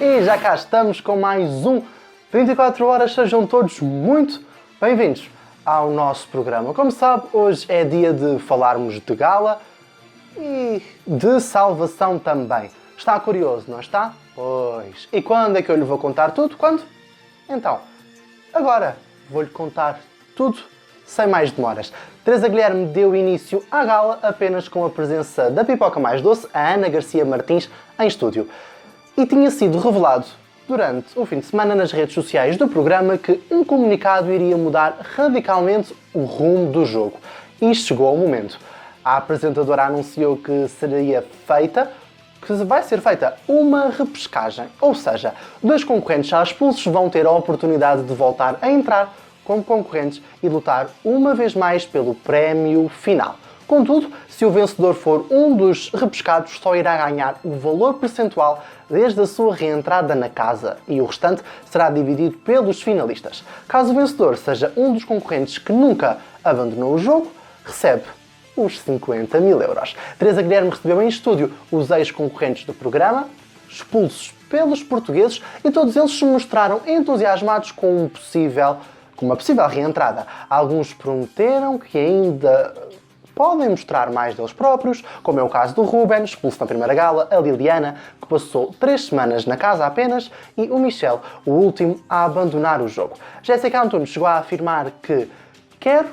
E já cá estamos com mais um 24 horas, sejam todos muito bem-vindos ao nosso programa. Como sabe, hoje é dia de falarmos de gala e de salvação também. Está curioso, não está? Pois. E quando é que eu lhe vou contar tudo? Quando? Então, agora vou-lhe contar tudo sem mais demoras. Teresa Guilherme deu início à gala apenas com a presença da pipoca mais doce, a Ana Garcia Martins, em estúdio. E tinha sido revelado durante o fim de semana nas redes sociais do programa que um comunicado iria mudar radicalmente o rumo do jogo. E chegou ao momento. A apresentadora anunciou que vai ser feita uma repescagem, ou seja, dois concorrentes já expulsos vão ter a oportunidade de voltar a entrar como concorrentes e lutar uma vez mais pelo prémio final. Contudo, se o vencedor for um dos repescados, só irá ganhar o valor percentual desde a sua reentrada na casa e o restante será dividido pelos finalistas. Caso o vencedor seja um dos concorrentes que nunca abandonou o jogo, recebe os 50 mil euros. Teresa Guilherme recebeu em estúdio os ex-concorrentes do programa, expulsos pelos portugueses, e todos eles se mostraram entusiasmados com uma possível reentrada. Alguns prometeram que ainda podem mostrar mais deles próprios, como é o caso do Ruben, expulso na primeira gala, a Liliana, que passou 3 semanas na casa apenas, e o Michel, o último a abandonar o jogo. Jéssica Antunes chegou a afirmar que quero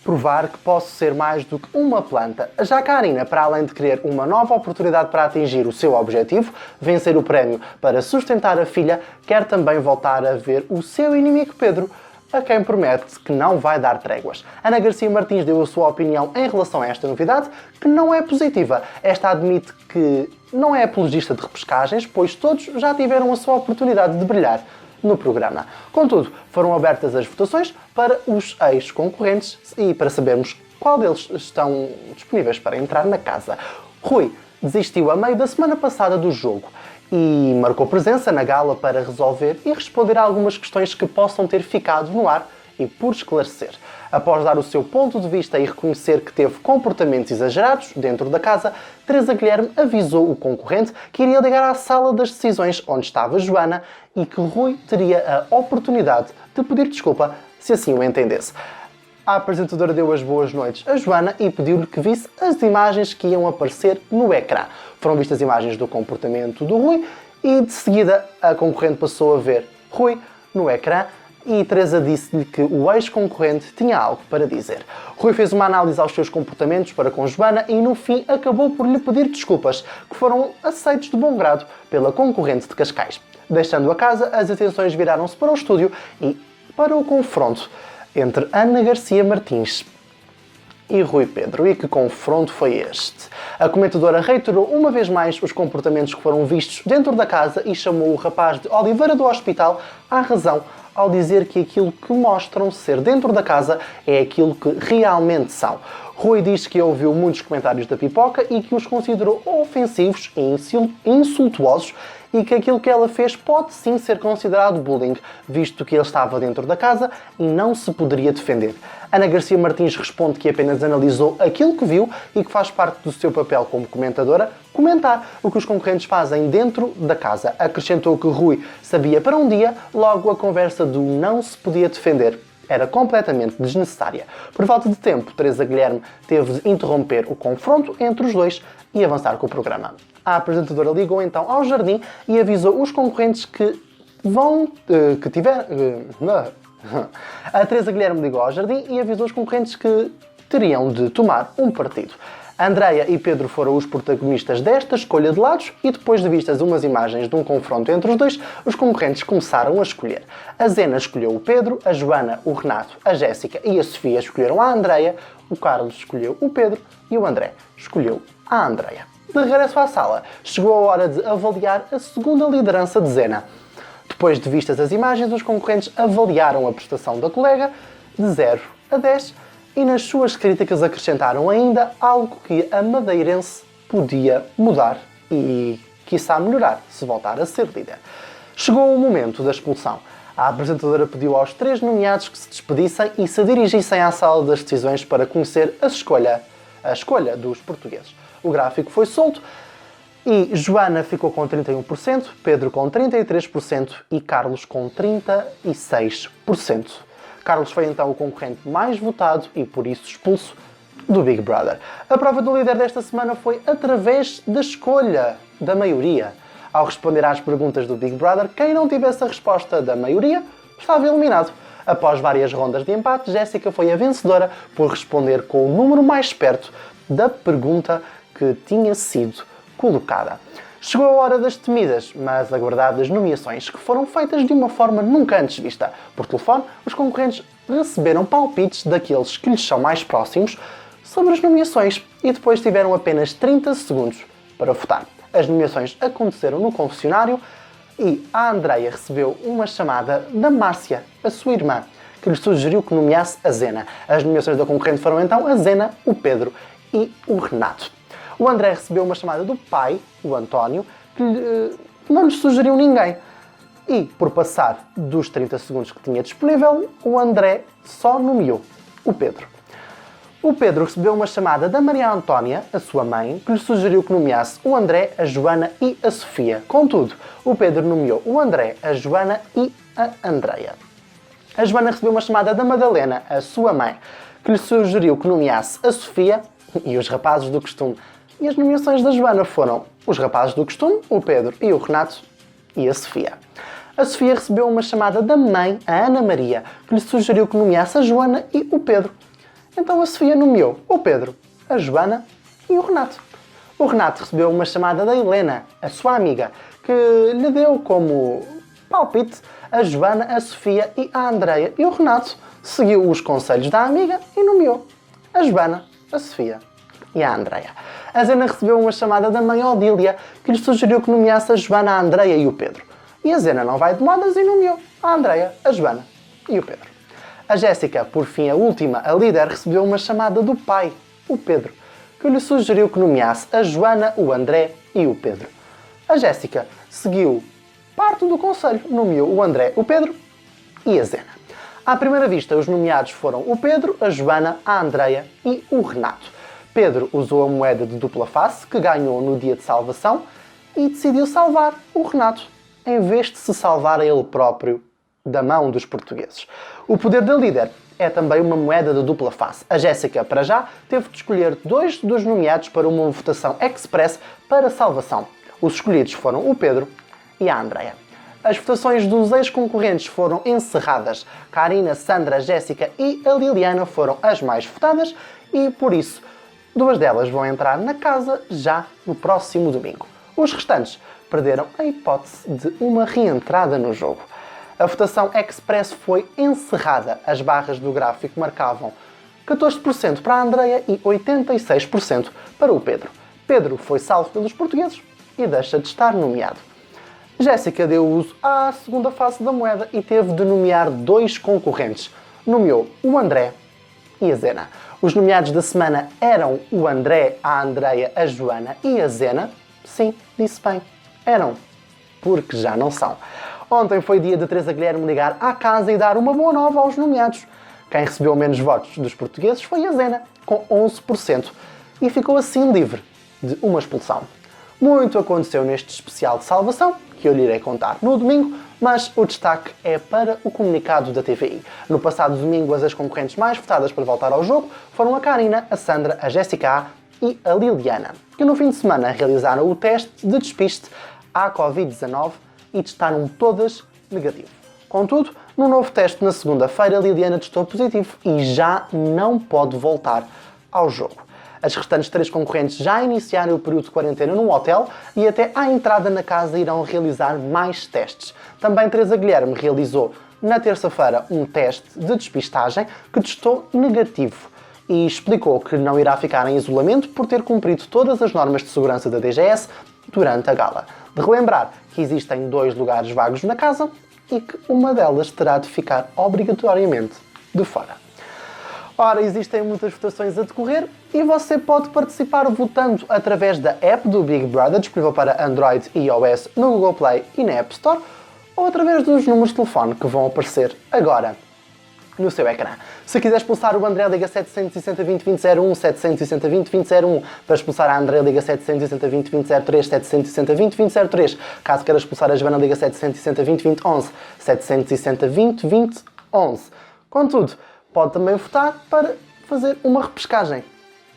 provar que posso ser mais do que uma planta. Já a Karina, para além de querer uma nova oportunidade para atingir o seu objetivo, vencer o prémio para sustentar a filha, quer também voltar a ver o seu inimigo Pedro, a quem promete que não vai dar tréguas. Ana Garcia Martins deu a sua opinião em relação a esta novidade, que não é positiva. Esta admite que não é apologista de repescagens, pois todos já tiveram a sua oportunidade de brilhar no programa. Contudo, foram abertas as votações para os ex-concorrentes e para sabermos qual deles estão disponíveis para entrar na casa. Rui desistiu a meio da semana passada do jogo e marcou presença na gala para resolver e responder a algumas questões que possam ter ficado no ar e por esclarecer. Após dar o seu ponto de vista e reconhecer que teve comportamentos exagerados dentro da casa, Teresa Guilherme avisou o concorrente que iria ligar à sala das decisões onde estava Joana e que Rui teria a oportunidade de pedir desculpa se assim o entendesse. A apresentadora deu as boas noites a Joana e pediu-lhe que visse as imagens que iam aparecer no ecrã. Foram vistas imagens do comportamento do Rui e de seguida a concorrente passou a ver Rui no ecrã e Teresa disse-lhe que o ex-concorrente tinha algo para dizer. Rui fez uma análise aos seus comportamentos para com Joana e no fim acabou por lhe pedir desculpas, que foram aceitos de bom grado pela concorrente de Cascais. Deixando a casa, as atenções viraram-se para o estúdio e para o confronto entre Ana Garcia Martins e Rui Pedro. E que confronto foi este? A comentadora reiterou uma vez mais os comportamentos que foram vistos dentro da casa e chamou o rapaz de Oliveira do Hospital à razão ao dizer que aquilo que mostram ser dentro da casa é aquilo que realmente são. Rui diz que ouviu muitos comentários da pipoca e que os considerou ofensivos e insultuosos e que aquilo que ela fez pode sim ser considerado bullying, visto que ele estava dentro da casa e não se poderia defender. Ana Garcia Martins responde que apenas analisou aquilo que viu e que faz parte do seu papel como comentadora comentar o que os concorrentes fazem dentro da casa. Acrescentou que Rui sabia para um dia, logo a conversa do não se podia defender era completamente desnecessária. Por falta de tempo, Teresa Guilherme teve de interromper o confronto entre os dois e avançar com o programa. A apresentadora ligou então ao jardim e avisou os concorrentes A Teresa Guilherme ligou ao jardim e avisou os concorrentes que teriam de tomar um partido. Andreia e Pedro foram os protagonistas desta escolha de lados e depois de vistas umas imagens de um confronto entre os dois, os concorrentes começaram a escolher. A Zena escolheu o Pedro, a Joana, o Renato, a Jéssica e a Sofia escolheram a Andreia, o Carlos escolheu o Pedro e o André escolheu a Andreia. De regresso à sala, chegou a hora de avaliar a segunda liderança de Zena. Depois de vistas as imagens, os concorrentes avaliaram a prestação da colega de 0 a 10 e nas suas críticas acrescentaram ainda algo que a madeirense podia mudar e, quiçá, melhorar se voltar a ser líder. Chegou o momento da expulsão. A apresentadora pediu aos 3 nomeados que se despedissem e se dirigissem à sala das decisões para conhecer a escolha dos portugueses. O gráfico foi solto E Joana ficou com 31%, Pedro com 33% e Carlos com 36%. Carlos foi então o concorrente mais votado e por isso expulso do Big Brother. A prova do líder desta semana foi através da escolha da maioria. Ao responder às perguntas do Big Brother, quem não tivesse a resposta da maioria estava eliminado. Após várias rondas de empate, Jéssica foi a vencedora por responder com o número mais perto da pergunta que tinha sido colocada. Chegou a hora das temidas, mas aguardadas nomeações, que foram feitas de uma forma nunca antes vista. Por telefone, os concorrentes receberam palpites daqueles que lhes são mais próximos sobre as nomeações e depois tiveram apenas 30 segundos para votar. As nomeações aconteceram no confessionário e a Andreia recebeu uma chamada da Márcia, a sua irmã, que lhe sugeriu que nomeasse a Zena. As nomeações da concorrente foram então a Zena, o Pedro e o Renato. O André recebeu uma chamada do pai, o António, que não lhe sugeriu ninguém. E, por passar dos 30 segundos que tinha disponível, o André só nomeou o Pedro. O Pedro recebeu uma chamada da Maria Antónia, a sua mãe, que lhe sugeriu que nomeasse o André, a Joana e a Sofia. Contudo, o Pedro nomeou o André, a Joana e a Andreia. A Joana recebeu uma chamada da Madalena, a sua mãe, que lhe sugeriu que nomeasse a Sofia e os rapazes do costume. E as nomeações da Joana foram os rapazes do costume, o Pedro e o Renato, e a Sofia. A Sofia recebeu uma chamada da mãe, a Ana Maria, que lhe sugeriu que nomeasse a Joana e o Pedro. Então a Sofia nomeou o Pedro, a Joana e o Renato. O Renato recebeu uma chamada da Helena, a sua amiga, que lhe deu como palpite a Joana, a Sofia e a Andreia. E o Renato seguiu os conselhos da amiga e nomeou a Joana, a Sofia e a Andreia. A Zena recebeu uma chamada da mãe Odília, que lhe sugeriu que nomeasse a Joana, a Andreia e o Pedro. E a Zena não vai de modas e nomeou a Andreia, a Joana e o Pedro. A Jéssica, por fim a última, a líder, recebeu uma chamada do pai, o Pedro, que lhe sugeriu que nomeasse a Joana, o André e o Pedro. A Jéssica seguiu parte do conselho, nomeou o André, o Pedro e a Zena. À primeira vista, os nomeados foram o Pedro, a Joana, a Andreia e o Renato. Pedro usou a moeda de dupla face, que ganhou no dia de salvação, e decidiu salvar o Renato, em vez de se salvar a ele próprio da mão dos portugueses. O poder da líder é também uma moeda de dupla face. A Jéssica, para já, teve de escolher 2 dos nomeados para uma votação express para salvação. Os escolhidos foram o Pedro e a Andreia. As votações dos ex-concorrentes foram encerradas. Karina, Sandra, Jéssica e a Liliana foram as mais votadas e, por isso, 2 delas vão entrar na casa já no próximo domingo. Os restantes perderam a hipótese de uma reentrada no jogo. A votação express foi encerrada. As barras do gráfico marcavam 14% para a Andreia e 86% para o Pedro. Pedro foi salvo pelos portugueses e deixa de estar nomeado. Jéssica deu uso à segunda face da moeda e teve de nomear 2 concorrentes. Nomeou o André e a Zena. Os nomeados da semana eram o André, a Andreia, a Joana e a Zena. Sim, disse bem. Eram, porque já não são. Ontem foi dia de Teresa Guilherme ligar à casa e dar uma boa nova aos nomeados. Quem recebeu menos votos dos portugueses foi a Zena, com 11%, e ficou assim livre de uma expulsão. Muito aconteceu neste especial de salvação, que eu lhe irei contar no domingo, mas o destaque é para o comunicado da TVI. No passado domingo, as concorrentes mais votadas para voltar ao jogo foram a Karina, a Sandra, a Jéssica A e a Liliana, que no fim de semana realizaram o teste de despiste à Covid-19 e testaram todas negativo. Contudo, no novo teste na segunda-feira, Liliana testou positivo e já não pode voltar ao jogo. As restantes 3 concorrentes já iniciaram o período de quarentena num hotel e até à entrada na casa irão realizar mais testes. Também Teresa Guilherme realizou na terça-feira um teste de despistagem que testou negativo e explicou que não irá ficar em isolamento por ter cumprido todas as normas de segurança da DGS durante a gala. De relembrar que existem 2 lugares vagos na casa e que uma delas terá de ficar obrigatoriamente de fora. Ora, existem muitas votações a decorrer e você pode participar votando através da app do Big Brother, disponível para Android e iOS no Google Play e na App Store, ou através dos números de telefone que vão aparecer agora no seu ecrã. Se quiser expulsar o André, liga 760 20 20 01, 760 20 20 01. Para expulsar a André, liga 760 20 20 03, 760 20 20 03. Caso queira expulsar a Joana, liga 760 20 20 11, 760 20 20 11. Contudo, pode também votar para fazer uma repescagem.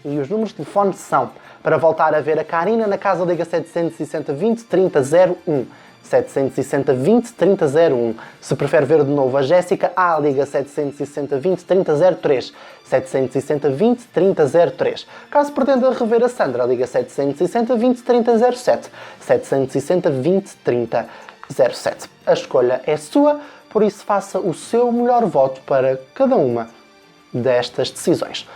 E os números de telefone são: para voltar a ver a Karina na casa, liga 760 20 30 01. 760 20 30 01. Se prefere ver de novo a Jéssica, liga 760 20 30 03. 760 20 30 03. Caso pretenda rever a Sandra, liga 760 20 30 07. 760 20 30 07. A escolha é sua, por isso faça o seu melhor voto para cada uma destas decisões.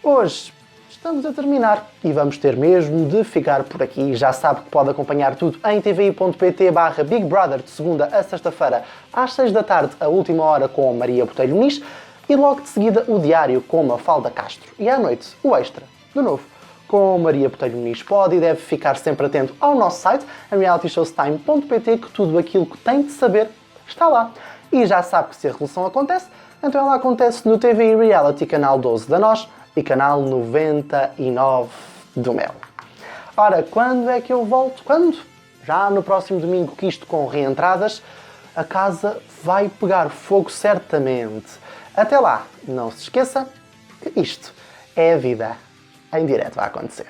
Hoje estamos a terminar e vamos ter mesmo de ficar por aqui. Já sabe que pode acompanhar tudo em tvi.pt/Big Brother de segunda a sexta-feira às 6 da tarde, a última hora com a Maria Botelho Muniz, e logo de seguida o Diário com a Mafalda Castro. E à noite, o Extra, de novo, com a Maria Botelho Muniz. Pode e deve ficar sempre atento ao nosso site, em realityshowstime.pt, que tudo aquilo que tem de saber está lá. E já sabe que se a revolução acontece, então ela acontece no TVI Reality, canal 12 da Nós e canal 99 do Mel. Ora, quando é que eu volto? Quando? Já no próximo domingo, que isto com reentradas, a casa vai pegar fogo certamente. Até lá, não se esqueça que isto é a vida em direto a acontecer.